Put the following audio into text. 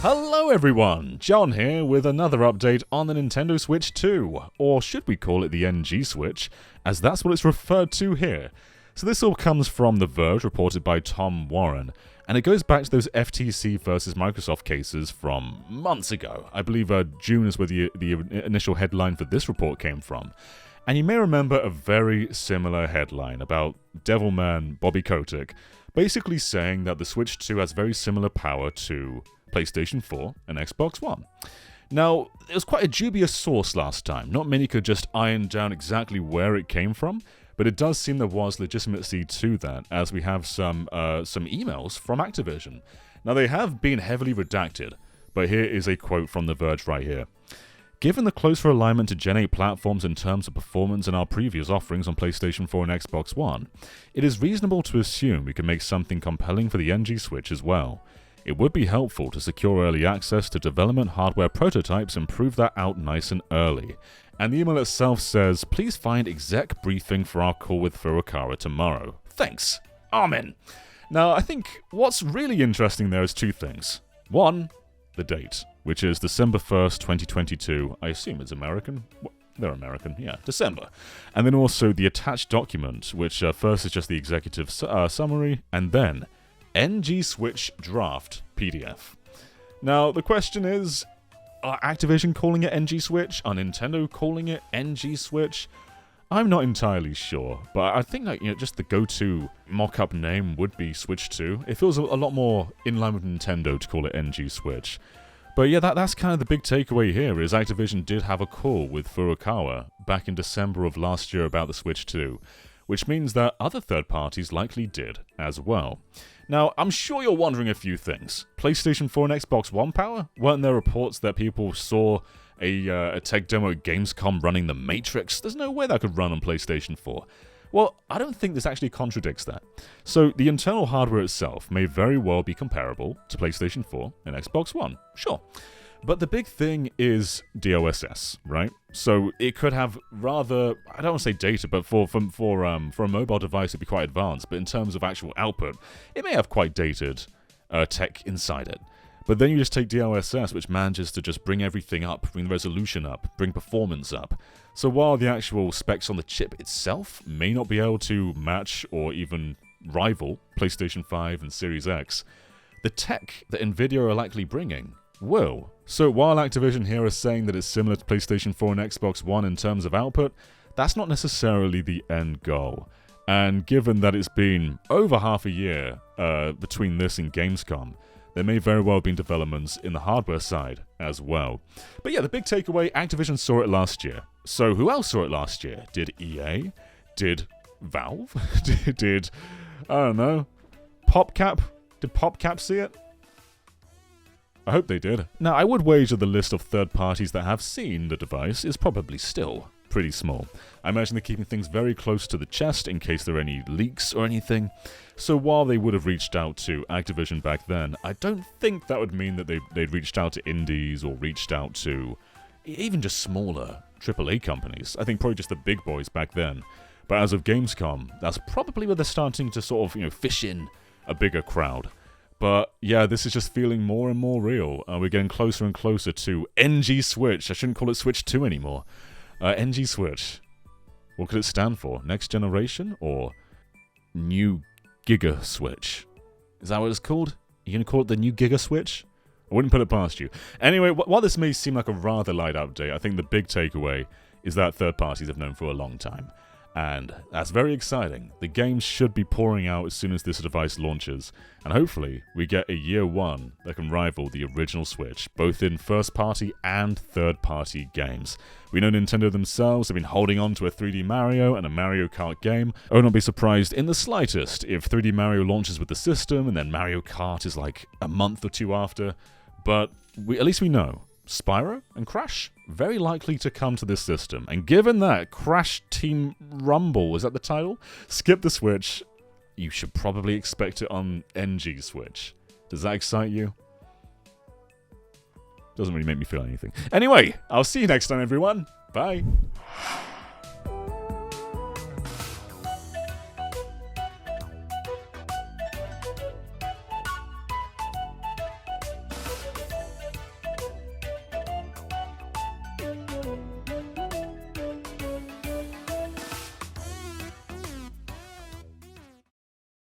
Hello everyone, John here with another update on the Nintendo Switch 2, or should we call it the NG Switch, as that's what it's referred to here. So this all comes from The Verge, reported by Tom Warren, and it goes back to those FTC versus Microsoft cases from months ago. I believe June is where the initial headline for this report came from. And you may remember a very similar headline about Devilman Bobby Kotick, basically saying that the Switch 2 has very similar power to PlayStation 4 and Xbox One. Now, it was quite a dubious source last time. Not many could just iron down exactly where it came from, but it does seem there was legitimacy to that, as we have some emails from Activision. Now, they have been heavily redacted, but here is a quote from The Verge right here. Given the closer alignment to Gen 8 platforms in terms of performance in our previous offerings on PlayStation 4 and Xbox One, it is reasonable to assume we can make something compelling for the NG Switch as well. It would be helpful to secure early access to development hardware prototypes and prove that out nice and early. And the email itself says, please find exec briefing for our call with Furukawa tomorrow. Thanks. Amen. Now, I think what's really interesting there is two things. One, the date, which is December 1st, 2022. I assume it's American. They're American, yeah, December. And then also the attached document, which first is just the executive summary, and then NG Switch Draft PDF. Now, the question is, are Activision calling it NG Switch? Are Nintendo calling it NG Switch? I'm not entirely sure, but I think that, just the go-to mock-up name would be Switch 2. It feels a lot more in line with Nintendo to call it NG Switch. But yeah, that's kind of the big takeaway here, is Activision did have a call with Furukawa back in December of last year about the Switch 2, which means that other third parties likely did as well. Now, I'm sure you're wondering a few things. PlayStation 4 and Xbox One power? Weren't there reports that people saw a tech demo at Gamescom running The Matrix? There's no way that could run on PlayStation 4. Well, I don't think this actually contradicts that. So, the internal hardware itself may very well be comparable to PlayStation 4 and Xbox One, sure. But the big thing is DLSS, right? So it could have rather, I don't want to say data, but for a mobile device it'd be quite advanced, but in terms of actual output, it may have quite dated tech inside it. But then you just take DLSS, which manages to just bring everything up, bring the resolution up, bring performance up. So while the actual specs on the chip itself may not be able to match or even rival PlayStation 5 and Series X, the tech that Nvidia are likely bringing will. So while Activision here is saying that it's similar to PlayStation 4 and Xbox One in terms of output, that's not necessarily the end goal. And given that it's been over half a year between this and Gamescom, there may very well have been developments in the hardware side as well. But yeah, the big takeaway, Activision saw it last year. So who else saw it last year? Did EA? Did Valve? did I don't know, PopCap? Did PopCap see it? I hope they did. Now, I would wager the list of third parties that have seen the device is probably still pretty small. I imagine they're keeping things very close to the chest in case there are any leaks or anything. So while they would have reached out to Activision back then, I don't think that would mean that they'd reached out to indies or reached out to even just smaller AAA companies. I think probably just the big boys back then. But as of Gamescom, that's probably where they're starting to sort of, fish in a bigger crowd. But yeah, this is just feeling more and more real. We're getting closer and closer to NG Switch. I shouldn't call it Switch 2 anymore. NG Switch. What could it stand for? Next Generation or New Giga Switch? Is that what it's called? Are you going to call it the New Giga Switch? I wouldn't put it past you. Anyway, while this may seem like a rather light update, I think the big takeaway is that third parties have known for a long time. And that's very exciting. The games should be pouring out as soon as this device launches, and hopefully we get a year one that can rival the original Switch, both in first-party and third-party games. We know Nintendo themselves have been holding on to a 3D Mario and a Mario Kart game. I would not be surprised in the slightest if 3D Mario launches with the system and then Mario Kart is like a month or two after, but at least we know. Spyro and Crash, very likely to come to this system. And given that Crash Team Rumble, is that the title? Skip the Switch, you should probably expect it on NG Switch. Does that excite you? Doesn't really make me feel anything. Anyway, I'll see you next time, everyone. Bye.